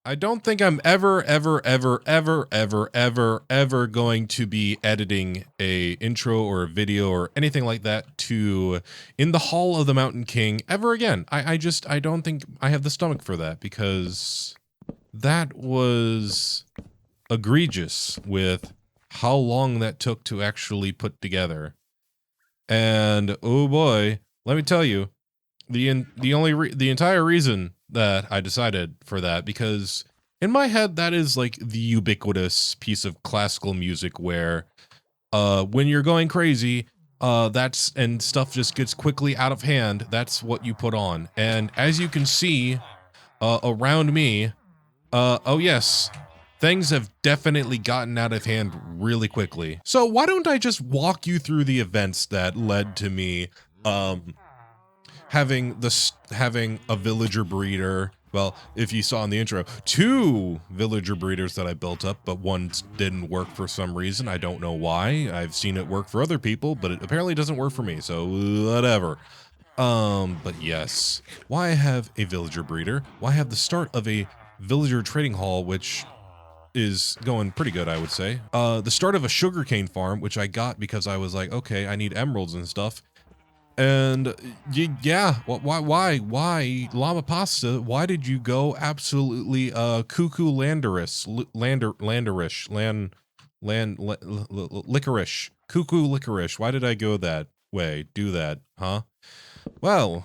I don't think I'm ever going to be editing a intro or a video or anything like that to In the Hall of the Mountain King ever again. I don't think I have the stomach for that, because that was egregious with how long that took to actually put together. And oh boy, let me tell you, the entire reason that I decided for that, because in my head that is like the ubiquitous piece of classical music where when you're going crazy, that's and stuff just gets quickly out of hand, that's what you put on. And as you can see around me, oh yes, things have definitely gotten out of hand really quickly. So why don't I just walk you through the events that led to me having a villager breeder. Well, if you saw in the intro, 2 villager breeders that I built up, but one didn't work for some reason. I don't know why. I've seen it work for other people, but it apparently doesn't work for me, so whatever. But yes, why I have a villager breeder? Why I have the start of a villager trading hall, which is going pretty good, I would say. The start of a sugarcane farm, which I got because I was like, okay, I need emeralds and stuff. And yeah, why llama pasta? Why did you go absolutely coo-coo licorice, coo-coo licorice? Why did I go that way? Do that, huh? Well,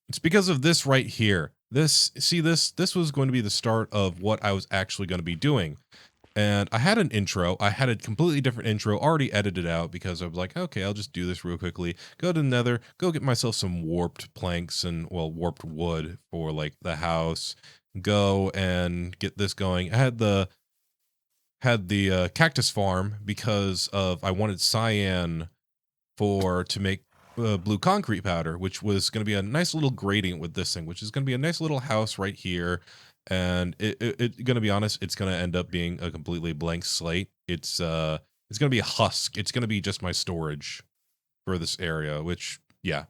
it's because of this right here. This was going to be the start of what I was actually going to be doing. And I had an intro. I had a completely different intro already edited out because I was like, okay, I'll just do this real quickly. Go to the Nether, go get myself some warped planks and, well, warped wood for like the house. Go and get this going. I had the cactus farm because of I wanted cyan to make blue concrete powder, which was going to be a nice little gradient with this thing, which is going to be a nice little house right here. And it gonna be honest, it's gonna end up being a completely blank slate. It's gonna be a husk. It's gonna be just my storage for this area, which, yeah.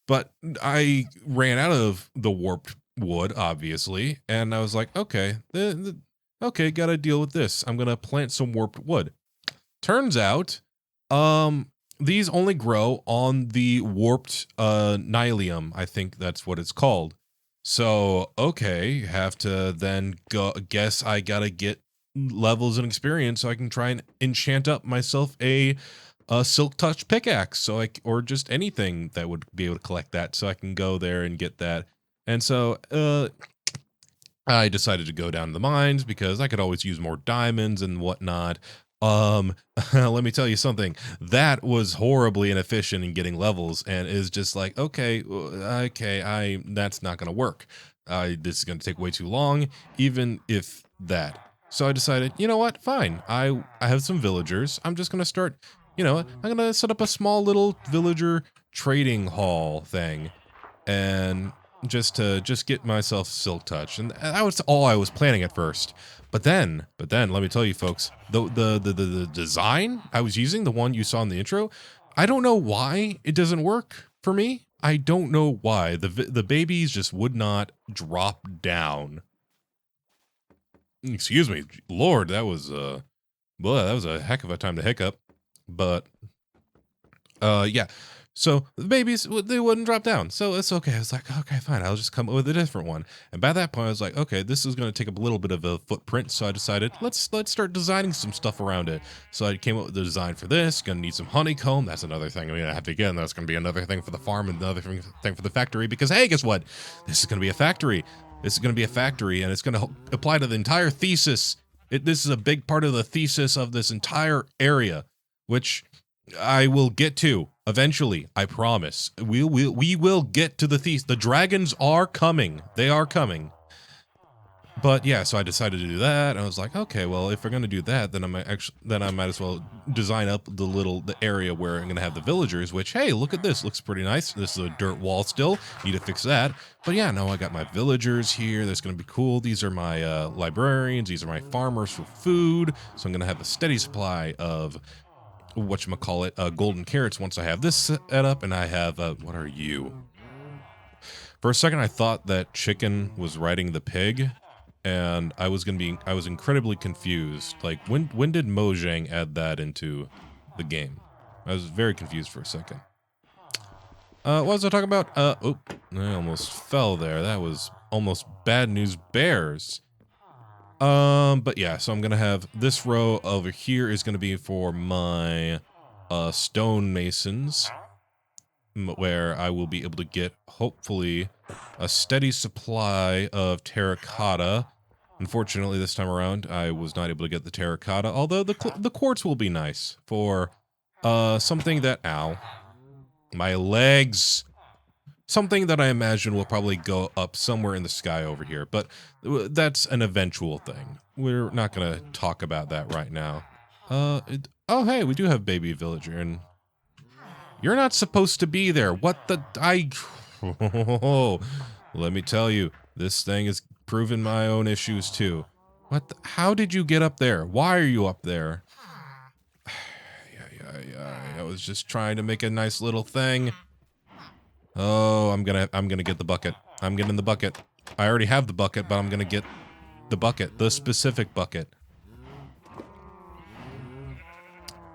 But I ran out of the warped wood, obviously, and I was like, okay, okay, gotta deal with this. I'm gonna plant some warped wood. Turns out, these only grow on the warped nylium. I think that's what it's called. So, okay, have to then guess I gotta get levels and experience so I can try and enchant up myself a silk touch pickaxe, so or just anything that would be able to collect that, so I can go there and get that. And so I decided to go down to the mines because I could always use more diamonds and whatnot. Let me tell you something, that was horribly inefficient in getting levels, and is just like, okay, that's not gonna work. This is gonna take way too long, even if that. So I decided, you know what, fine, I have some villagers. I'm just gonna start, I'm gonna set up a small little villager trading hall thing, and just get myself silk touch. And that was all I was planning at first. But then let me tell you folks, the design I was using, the one you saw in the intro, I don't know why it doesn't work for me. I don't know why the babies just would not drop down. Excuse me, Lord, that was boy, that was a heck of a time to hiccup. But yeah. So the babies, they wouldn't drop down. So it's okay. I was like, okay, fine. I'll just come up with a different one. And by that point, I was like, okay, this is going to take up a little bit of a footprint. So I decided, let's start designing some stuff around it. So I came up with the design for this. Going to need some honeycomb. That's another thing I'm going to have to get. And that's going to be another thing for the farm and another thing for the factory. Because, hey, guess what? This is going to be a factory. This is going to be a factory, and it's going to apply to the entire thesis. This is a big part of the thesis of this entire area, which I will get to eventually. I promise. We will get to the thesis. The dragons are coming. They are coming. But yeah, so I decided to do that. And I was like, okay, well, if we're gonna do that, then I might as well design up the area where I'm gonna have the villagers. Which, hey, look at this. Looks pretty nice. This is a dirt wall still. Need to fix that. But yeah, no, I got my villagers here. That's gonna be cool. These are my librarians. These are my farmers for food. So I'm gonna have a steady supply of whatchamacallit, golden carrots once I have this set up. And I have what are you? For a second, I thought that chicken was riding the pig. and I was incredibly confused. Like, when did Mojang add that into the game? I was very confused for a second. What was I talking about? Oh, I almost fell there. That was almost bad news bears. But yeah, so I'm gonna have this row over here is gonna be for my stonemasons, where I will be able to get, hopefully, a steady supply of terracotta. Unfortunately, this time around, I was not able to get the terracotta, although the quartz will be nice for something that, ow, my legs, something that I imagine will probably go up somewhere in the sky over here, but that's an eventual thing. We're not going to talk about that right now. Oh, hey, we do have baby villager, and you're not supposed to be there. What the, let me tell you, this thing has proven my own issues too. How did you get up there? Why are you up there? I was just trying to make a nice little thing. Oh, I'm gonna get the bucket. I'm getting the bucket. I already have the bucket, but I'm gonna get the bucket, the specific bucket.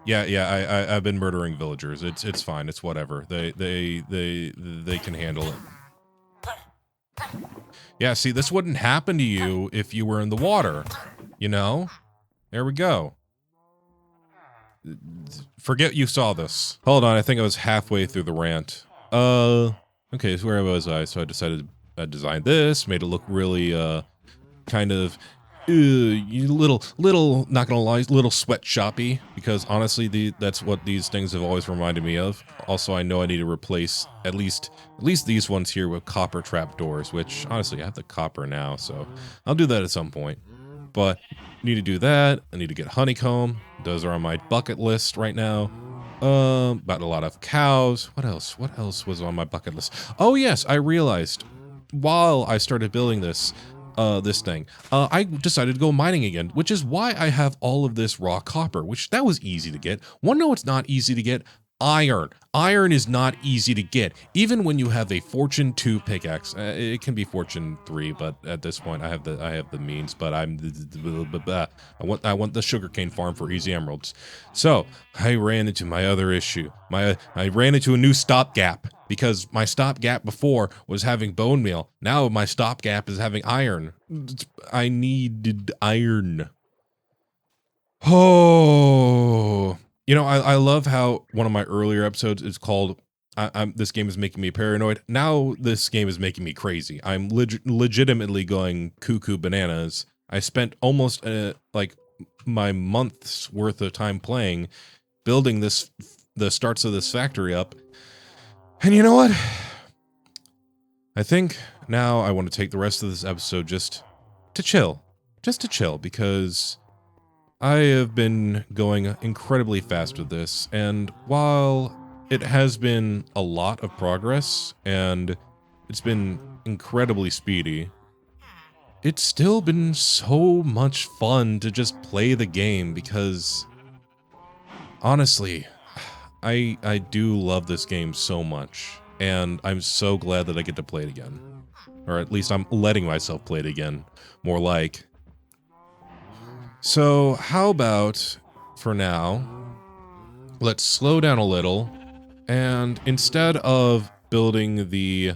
Yeah, I've been murdering villagers. It's fine. It's whatever. They can handle it. Yeah, see, this wouldn't happen to you if you were in the water. You know? There we go. Forget you saw this. Hold on, I think I was halfway through the rant. Okay, so where was I? So I decided I designed this, made it look really, kind of, little, not gonna lie, little sweatshoppy, because honestly, that's what these things have always reminded me of. Also, I know I need to replace at least these ones here with copper trapdoors, which, honestly, I have the copper now, so I'll do that at some point. But need to do that. I need to get honeycomb. Those are on my bucket list right now. About a lot of cows. What else? What else was on my bucket list? Oh yes, I realized while I started building this thing, I decided to go mining again, which is why I have all of this raw copper, which that was easy to get. Wanna know what's not easy to get? Iron. Iron is not easy to get, even when you have a Fortune 2 pickaxe. It can be Fortune 3, but at this point, I have the means. But I want the sugarcane farm for easy emeralds. So I ran into my other issue. I ran into a new stopgap, because my stopgap before was having bone meal. Now my stopgap is having iron. I needed iron. Oh, you know, I love how one of my earlier episodes is called this game is making me paranoid. Now this game is making me crazy. I'm legitimately going cuckoo bananas. I spent almost like my month's worth of time playing, building the starts of this factory up. And you know what? I think now I want to take the rest of this episode just to chill, because I have been going incredibly fast with this, and while it has been a lot of progress, and it's been incredibly speedy, it's still been so much fun to just play the game, because honestly, I do love this game so much, and I'm so glad that I get to play it again. Or at least I'm letting myself play it again, more like. So how about, for now, let's slow down a little, and instead of building the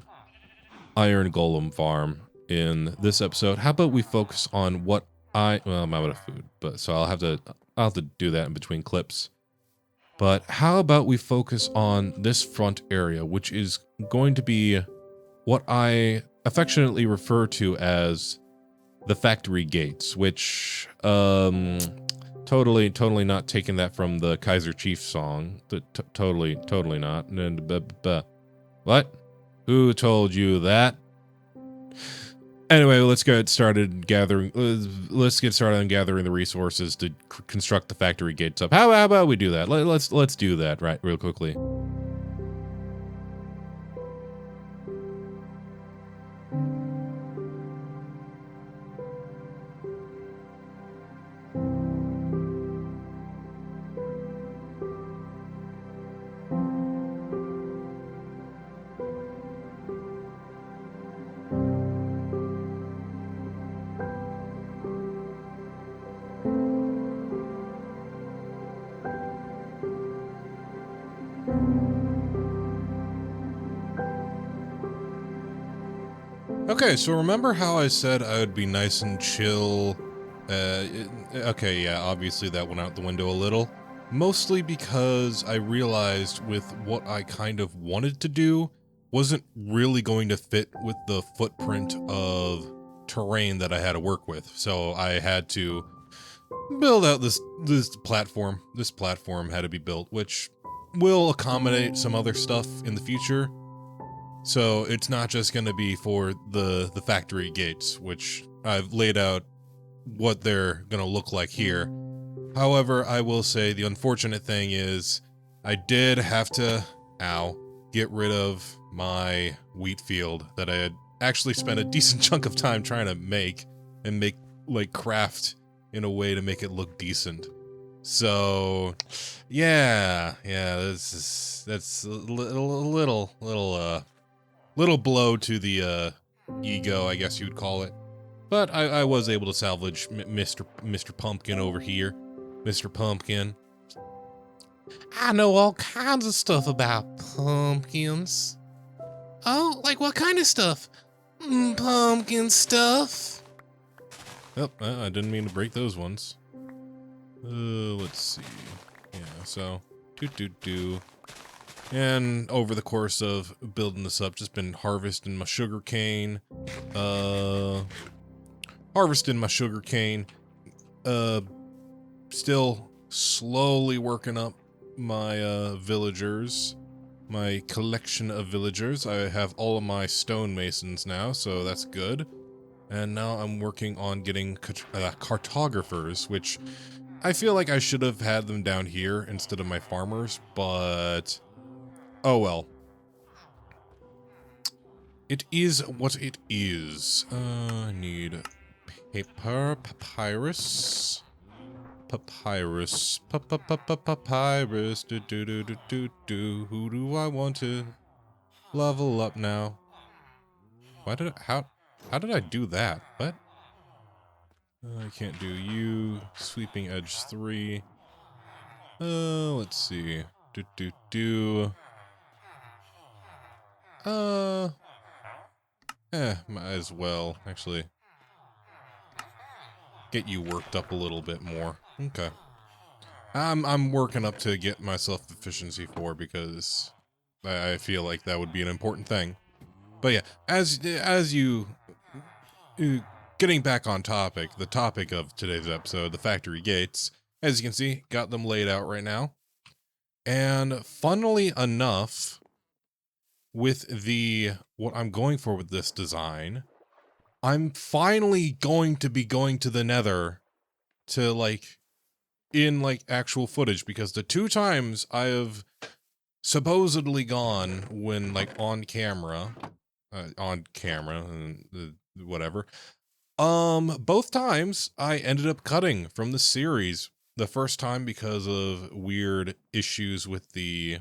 iron golem farm in this episode, how about we focus on what well, I'm out of food, but so I'll have to do that in between clips. But how about we focus on this front area, which is going to be what I affectionately refer to as the factory gates, which, totally not taking that from the Kaiser Chiefs song. Totally not. What? Who told you that? Anyway, let's get started gathering. Let's get started on gathering the resources to construct the factory gates up. How about we do that? Let's do that right real quickly. Okay, so remember how I said I would be nice and chill? Okay, yeah, obviously that went out the window a little. Mostly because I realized with what I kind of wanted to do wasn't really going to fit with the footprint of terrain that I had to work with. So I had to build out this platform. This platform had to be built, which will accommodate some other stuff in the future. So it's not just going to be for the factory gates, which I've laid out what they're going to look like here. However, I will say the unfortunate thing is I did have to, get rid of my wheat field that I had actually spent a decent chunk of time trying to make and make like craft in a way to make it look decent. So, yeah, that's a little blow to the ego, I guess you'd call it. But I was able to salvage Mr. Pumpkin over here. Mr. Pumpkin. I know all kinds of stuff about pumpkins. Oh, like what kind of stuff? Pumpkin stuff. Oh, I didn't mean to break those ones. Let's see. Yeah, so do. And over the course of building this up, just been harvesting my sugar cane. Still slowly working up my villagers, my collection of villagers. I have all of my stonemasons now, so that's good. And now I'm working on getting cartographers, which I feel like I should have had them down here instead of my farmers, but oh well. It is what it is. I need paper, papyrus, papyrus, papyrus, do. Who do I want to level up now? How did I do that? What? I can't do you. Sweeping edge 3. Let's see. Do. Might as well actually get you worked up a little bit more. Okay. I'm working up to get myself efficiency 4 because I feel like that would be an important thing. But yeah, as you getting back on topic, the topic of today's episode, the factory gates, as you can see, got them laid out right now. And funnily enough, with what I'm going for with this design, I'm finally going to be going to the Nether to in actual footage, because the 2 times I have supposedly gone when on camera and whatever, both times I ended up cutting from the series. The first time because of weird issues with the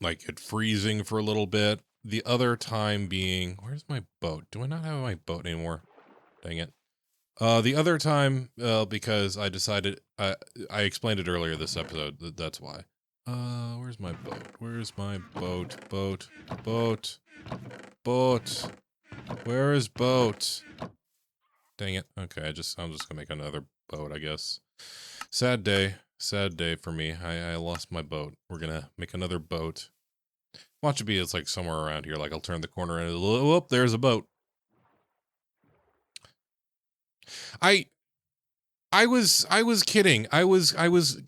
it freezing for a little bit. The other time being, where's my boat? Do I not have my boat anymore? Dang it. The other time, because I decided, I explained it earlier this episode, that's why. Where's my boat? Where's my boat? Boat. Where is boat? Dang it. Okay, I'm just gonna make another boat, I guess. Sad day for me. I lost my boat. We're gonna make another boat. Watch it be, it's somewhere around here. I'll turn the corner and whoop, there's a boat. I was kidding. I was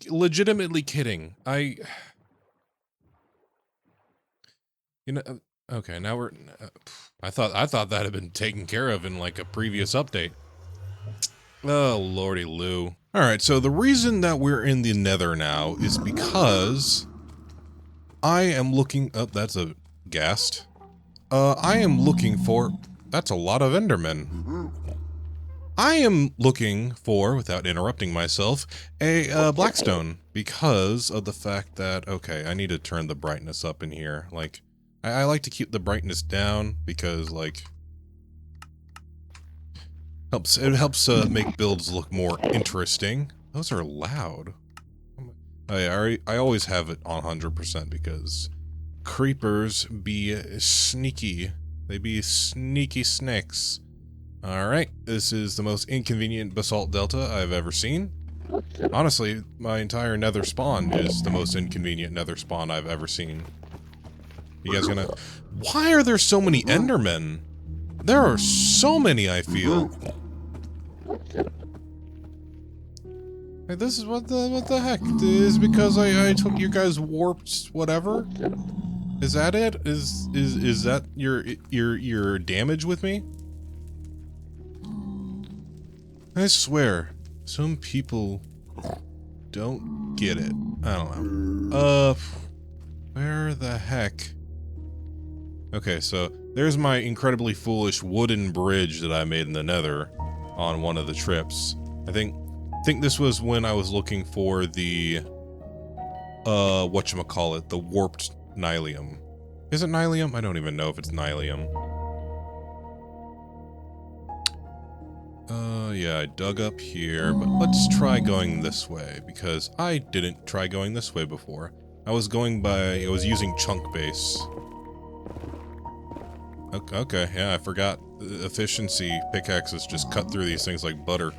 legitimately kidding. Okay, now we're I thought that had been taken care of in a previous update. Oh, lordy Lou. All right, so the reason that we're in the Nether now is because I am looking up, that's a ghast. I am looking for, that's a lot of Endermen. I am looking for, without interrupting myself, a Blackstone, because of the fact that, okay, I need to turn the brightness up in here. I like to keep the brightness down because, it helps make builds look more interesting. Those are loud. I always have it on 100% because creepers be sneaky. They be sneaky snakes. Alright, this is the most inconvenient basalt delta I've ever seen. Honestly, my entire nether spawn is the most inconvenient nether spawn I've ever seen. You guys gonna... Why are there so many endermen? There are so many, I feel. Hey, this is what the heck? Is it because I took your guys' warped whatever? Is that it? Is that your damage with me? I swear, some people don't get it. I don't know. Where the heck? Okay, so there's my incredibly foolish wooden bridge that I made in the nether on one of the trips. I think this was when I was looking for the whatchamacallit, the warped nylium. Is it nylium? I don't even know if it's nylium. Yeah, I dug up here, but let's try going this way, because I didn't try going this way before. I was using chunk base. Okay, yeah, I forgot. Efficiency pickaxes just cut through these things like butter.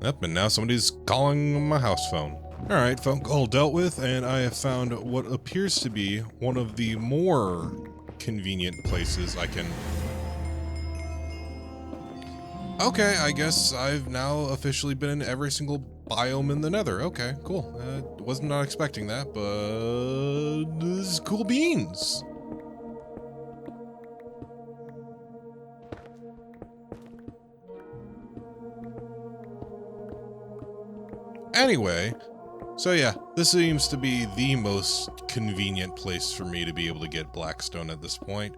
Yep, and now somebody's calling my house phone. Alright, phone call dealt with, and I have found what appears to be one of the more convenient places I can... Okay, I guess I've now officially been in every single biome in the nether. Okay, cool. Was not expecting that, but... this is cool beans! Anyway, so yeah, this seems to be the most convenient place for me to be able to get blackstone at this point.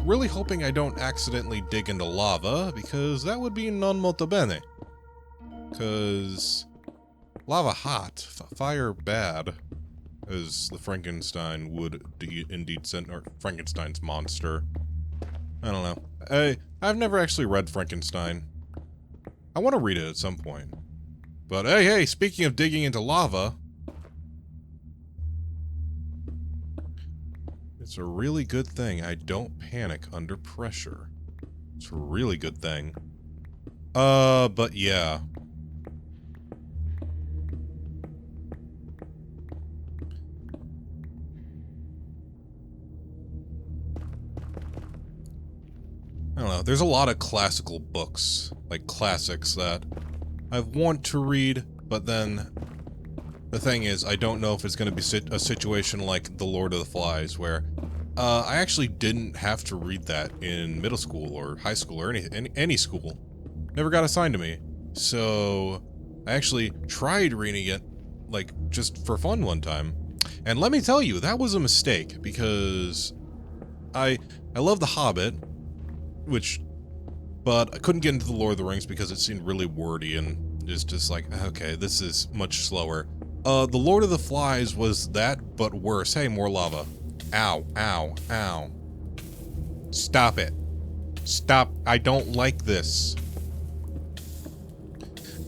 Really hoping I don't accidentally dig into lava, because that would be non molto bene. Because lava hot, fire bad, as the Frankenstein would indeed send, or Frankenstein's monster. I don't know. I've never actually read Frankenstein. I want to read it at some point. But hey, speaking of digging into lava, it's a really good thing I don't panic under pressure. It's a really good thing. But yeah. I don't know, there's a lot of classical books, like classics, that I want to read, but then the thing is, I don't know if it's going to be a situation like The Lord of the Flies, where I actually didn't have to read that in middle school or high school or any school. Never got assigned to me. So I actually tried reading it, like, just for fun one time. And let me tell you, that was a mistake, because I love The Hobbit, but I couldn't get into The Lord of the Rings because it seemed really wordy and it's just like, okay, this is much slower. The Lord of the Flies was that, but worse. Hey, more lava. Ow, ow, ow. Stop it. Stop. I don't like this.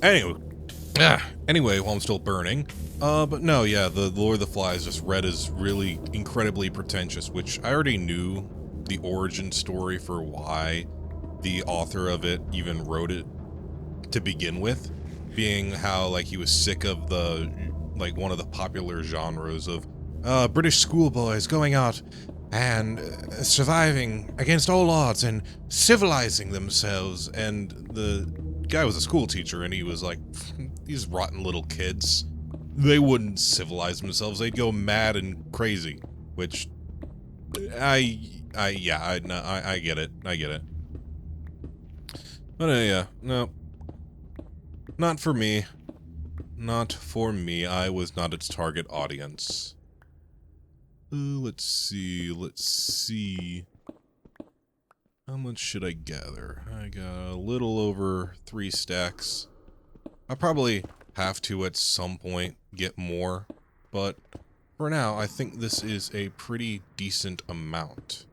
Anyway, while I'm still burning. But no, yeah, the Lord of the Flies just read as really incredibly pretentious, which I already knew the origin story for why the author of it even wrote it to begin with, being how, like, he was sick of the, like, one of the popular genres of British schoolboys going out and surviving against all odds and civilizing themselves, and the guy was a school teacher, and he was like, these rotten little kids, they wouldn't civilize themselves, they'd go mad and crazy, which, I get it. But yeah, no. Not for me. Not for me. I was not its target audience. Let's see. How much should I gather? I got a little over 3 stacks. I probably have to at some point get more, but for now, I think this is a pretty decent amount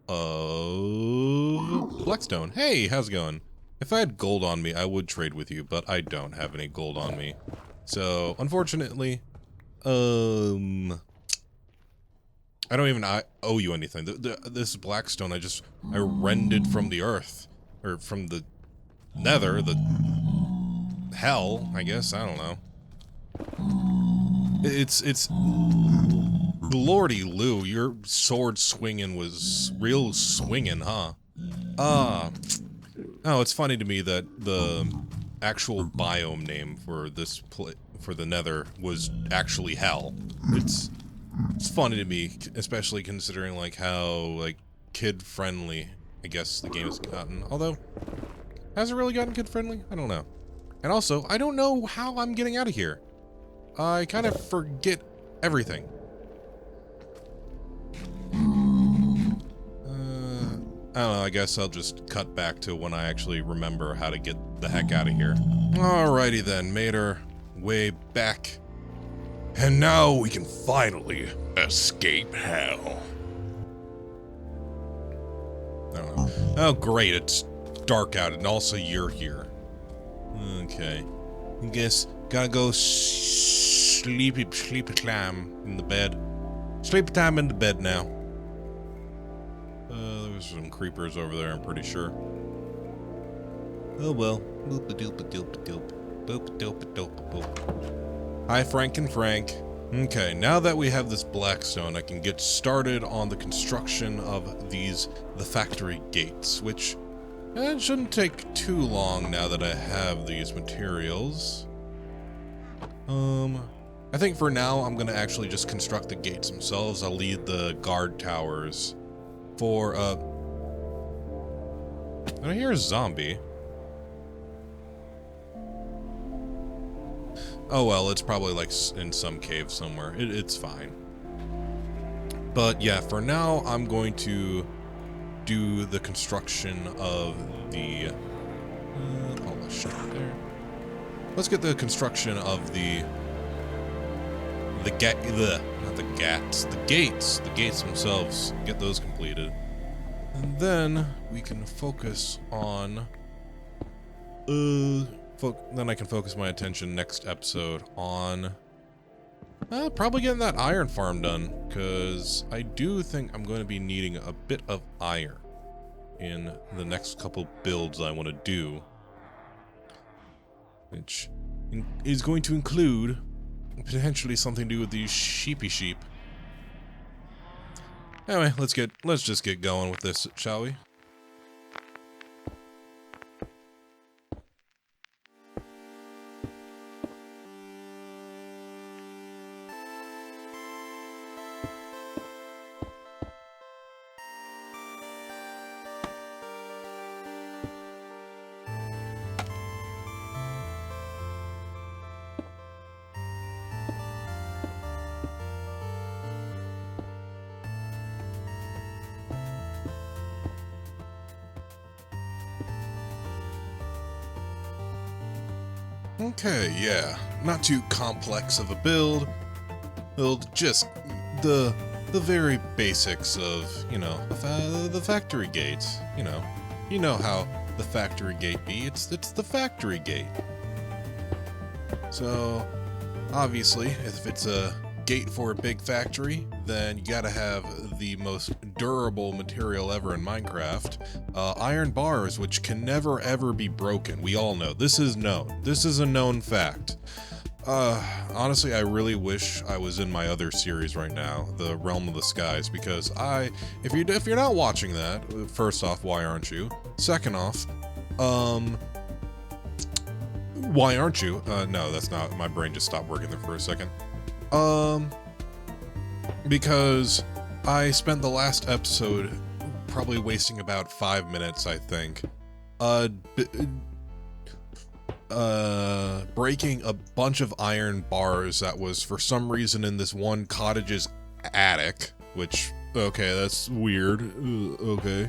of blackstone. Hey, how's it going? If I had gold on me, I would trade with you, but I don't have any gold on me. So, unfortunately, I don't even owe you anything. This blackstone I rended from the earth. Or from the nether, the hell, I guess, I don't know. It's Lordy Lou, your sword swinging was real swinging, huh? Oh, it's funny to me that the actual biome name for this for the nether was actually hell. It's funny to me, especially considering like how like kid-friendly I guess the game has gotten. Although, has it really gotten kid-friendly? I don't know. And also, I don't know how I'm getting out of here. I kind of forget everything. I don't know, I guess I'll just cut back to when I actually remember how to get the heck out of here. Alrighty then, made our way back. And now we can finally escape hell. I don't know. Oh great, it's dark out and also you're here. Okay. I guess gotta go sleepy time in the bed. Sleep time in the bed now. There's some creepers over there, I'm pretty sure. Oh well. Hi, Frank and Frank. Okay, now that we have this blackstone, I can get started on the construction of the factory gates, which it shouldn't take too long now that I have these materials. I think for now, I'm gonna actually just construct the gates themselves. I'll leave the guard towers for, did I hear a zombie? Oh well, it's probably like in some cave somewhere. It's fine. But yeah, for now, I'm going to do the construction of the, all the shit there. Let's get the construction of the gates themselves, get those completed. And then we can focus on, then I can focus my attention next episode on, probably getting that iron farm done, because I do think I'm going to be needing a bit of iron in the next couple builds I want to do, which is going to include potentially something to do with these sheep. Anyway, let's just get going with this, shall we? Okay, yeah, not too complex of a build. Just the very basics of, you know, the factory gates. You know how the factory gate be. It's the factory gate. So obviously, if it's a gate for a big factory, then you gotta have the most durable material ever in Minecraft. Iron bars, which can never ever be broken. We all know. This is known. This is a known fact. Honestly, I really wish I was in my other series right now, the Realm of the Skies, because if you're not watching that, first off, why aren't you? Second off, why aren't you? No, that's not, my brain just stopped working there for a second. Because I spent the last episode probably wasting about 5 minutes, I think, breaking a bunch of iron bars that was for some reason in this one cottage's attic, which, okay, that's weird, okay.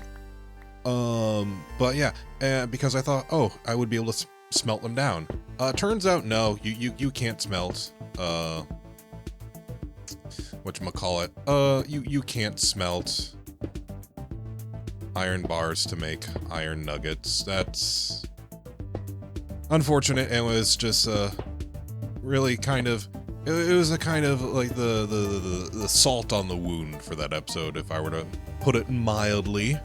But yeah, because I thought, oh, I would be able to smelt them down. Turns out, no, you can't smelt, whatchamacallit, you can't smelt iron bars to make iron nuggets. That's unfortunate. It was just really kind of, it was a kind of like the salt on the wound for that episode, if I were to put it mildly.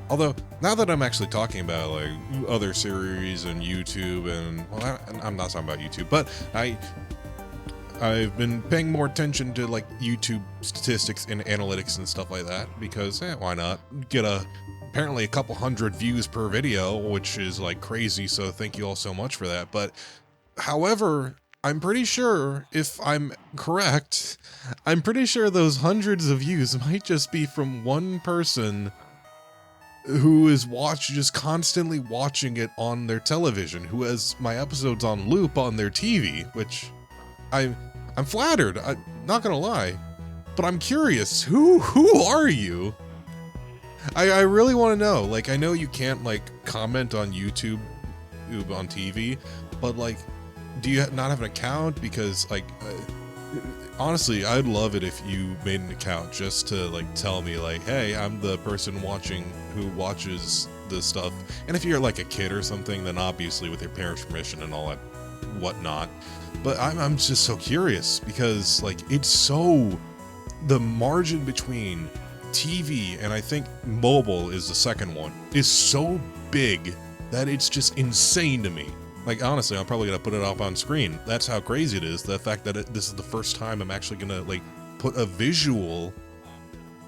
Although, now that I'm actually talking about, like, other series and YouTube and, well, I'm not talking about YouTube, but I've been paying more attention to, like, YouTube statistics and analytics and stuff like that, because, why not? Get apparently a couple hundred views per video, which is, like, crazy, so thank you all so much for that. But, however, I'm pretty sure, if I'm correct, I'm pretty sure those hundreds of views might just be from one person who is just constantly watching it on their television, who has my episodes on loop on their TV, which I'm flattered, I'm not gonna lie, but I'm curious, who are you? I really want to know. Like, I know you can't, like, comment on YouTube on TV, but, like, do you not have an account? Because, like, honestly, I'd love it if you made an account just to, like, tell me, like, hey, I'm the person who watches this stuff. And if you're, like, a kid or something, then obviously with your parents' permission and all that whatnot. But I'm just so curious, because, like, it's so, the margin between TV and I think mobile is the second one, is so big that it's just insane to me. Like, honestly, I'm probably gonna put it up on screen. That's how crazy it is. The fact that this is the first time I'm actually gonna, like, put a visual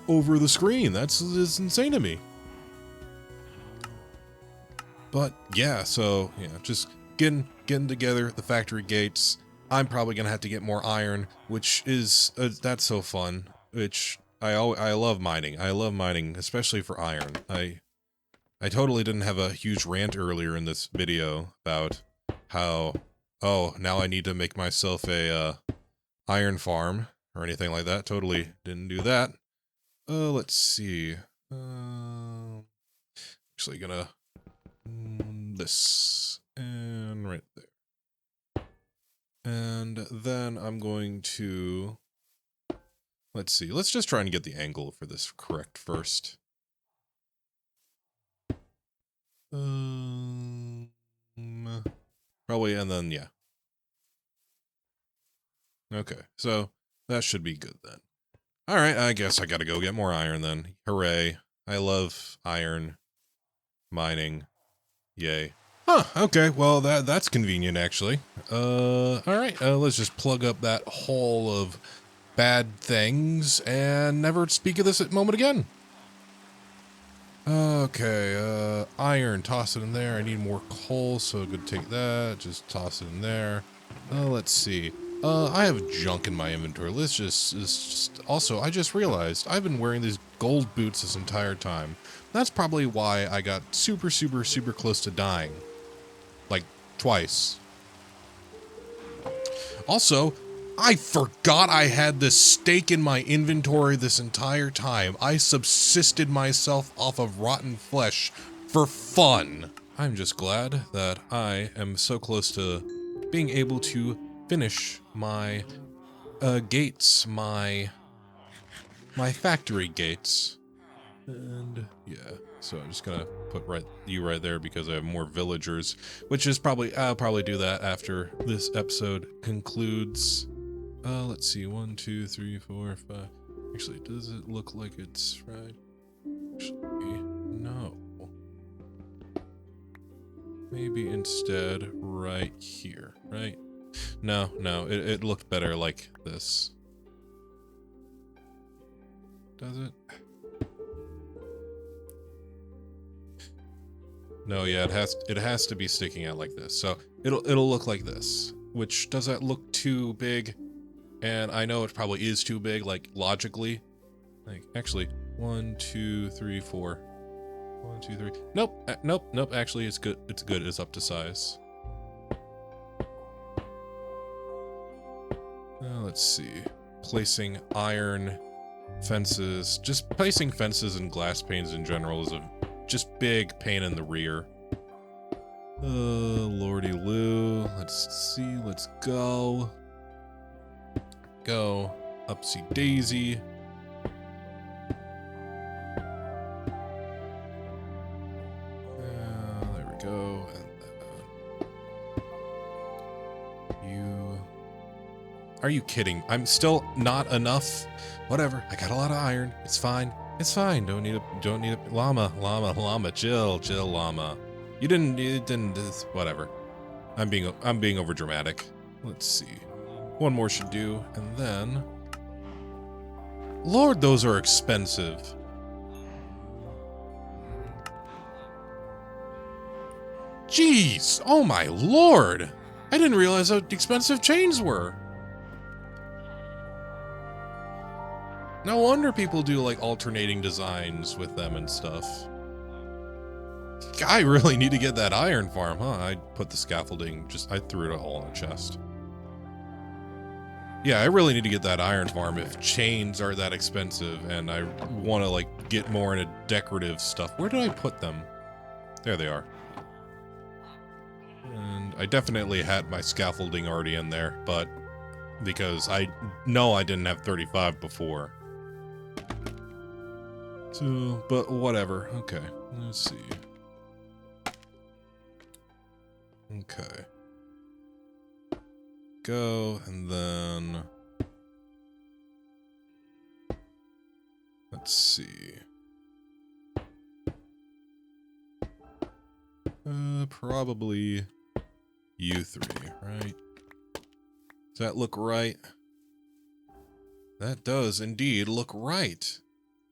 over the screen. That's insane to me. But yeah, so yeah, just getting together the factory gates. I'm probably gonna have to get more iron, which is that's so fun. Which I love mining. I love mining, especially for iron. I totally didn't have a huge rant earlier in this video about how, oh, now I need to make myself a iron farm or anything like that. Totally didn't do that. Let's see. Actually gonna this and right there. And then I'm going to, let's see. Let's just try and get the angle for this correct first. Probably, and then, yeah. Okay, so that should be good then. Alright, I guess I gotta go get more iron then. Hooray. I love iron mining. Yay. Huh, okay, well, that's convenient, actually. Alright, let's just plug up that hole of bad things and never speak of this moment again. Okay, iron, toss it in there. I need more coal, so I'm gonna take that, just toss it in there. Let's see. I have junk in my inventory. Let's just, also, I just realized I've been wearing these gold boots this entire time. That's probably why I got super close to dying. Like, twice. Also, I forgot I had this steak in my inventory this entire time. I subsisted myself off of rotten flesh for fun. I'm just glad that I am so close to being able to finish my gates, my factory gates. And yeah, so I'm just gonna put you right there because I have more villagers, which is probably, I'll probably do that after this episode concludes. Let's see, 1, 2, 3, 4, 5. Actually, does it look like it's right? Actually, no. Maybe instead right here, right? No, it looked better like this. Does it? No, yeah, it has to be sticking out like this. So it'll look like this. Which, does that look too big? And I know it probably is too big, like, logically. Like, actually, 1, 2, 3, 4. 1, 2, 3. Nope, nope, actually, it's good. It's good, it's up to size. Let's see. Placing iron fences. Just placing fences and glass panes in general is a just big pain in the rear. Lordy Lou. Let's see, let's go. Go. Upsy daisy. There we go. And Are you kidding? I'm still not enough. Whatever. I got a lot of iron. It's fine. It's fine. Don't need a llama. Chill, llama. You didn't, whatever. I'm being over dramatic. Let's see. One more should do, and then... Lord, those are expensive. Jeez! Oh my lord! I didn't realize how expensive chains were. No wonder people do like alternating designs with them and stuff. I really need to get that iron farm, huh? I put the scaffolding, I threw it all in a chest. Yeah, I really need to get that iron farm if chains are that expensive and I want to like get more into decorative stuff. Where did I put them? There they are. And I definitely had my scaffolding already in there, but because I know I didn't have 35 before. So, but whatever. Okay, let's see. Okay. Go, and then... Let's see. Probably you three, right? Does that look right? That does indeed look right.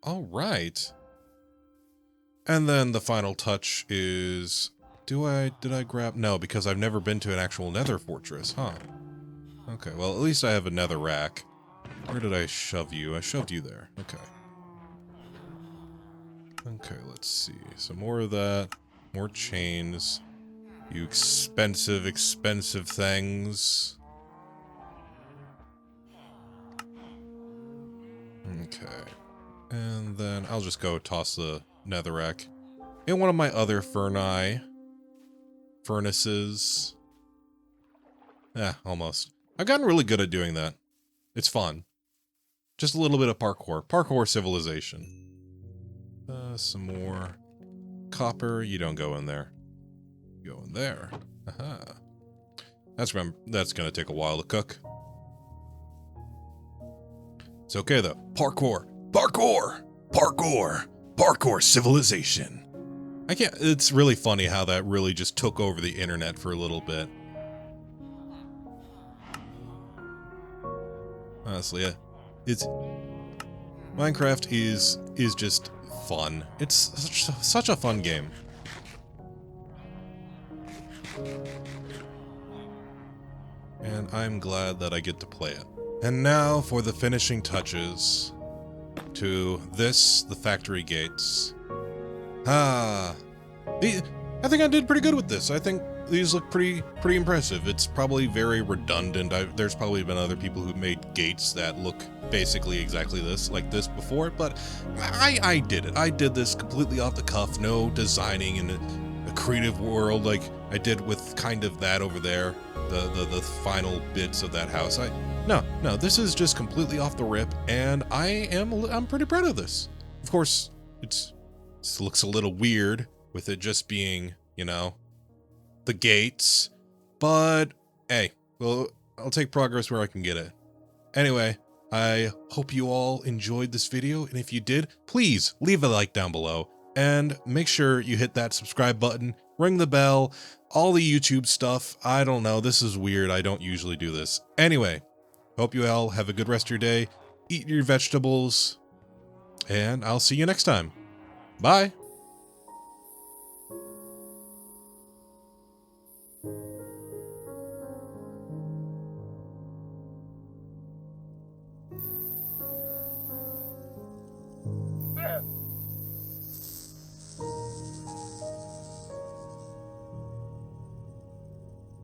All right. And then the final touch is... Did I grab... No, because I've never been to an actual nether fortress, huh? Okay, well, at least I have a nether rack. Where did I shove you? I shoved you there. Okay. Okay, let's see. Some more of that. More chains. You expensive things. Okay. And then I'll just go toss the netherrack in one of my other furnaces. Almost. I've gotten really good at doing that. It's fun. Just a little bit of parkour. Parkour civilization. Some more copper. You don't go in there. You go in there. Aha. That's gonna take a while to cook. It's okay though. Parkour civilization. It's really funny how that really just took over the internet for a little bit. Honestly, Minecraft is just fun. It's such a fun game. And I'm glad that I get to play it. And now for the finishing touches to the factory gates. I think I did pretty good with this. I think these look pretty impressive. It's probably very redundant. There's probably been other people who made gates that look basically exactly like this before, but I did it. I did this completely off the cuff, no designing in a creative world like I did with kind of that over there, the final bits of that house. No, this is just completely off the rip, and I'm pretty proud of this. Of course, it looks a little weird with it just being, the gates, but hey, well, I'll take progress where I can get it. Anyway, I hope you all enjoyed this video, and if you did, please leave a like down below, and make sure you hit that subscribe button, ring the bell, all the YouTube stuff. I don't know, this is weird, I don't usually do this. Anyway, hope you all have a good rest of your day, eat your vegetables, and I'll see you next time. Bye!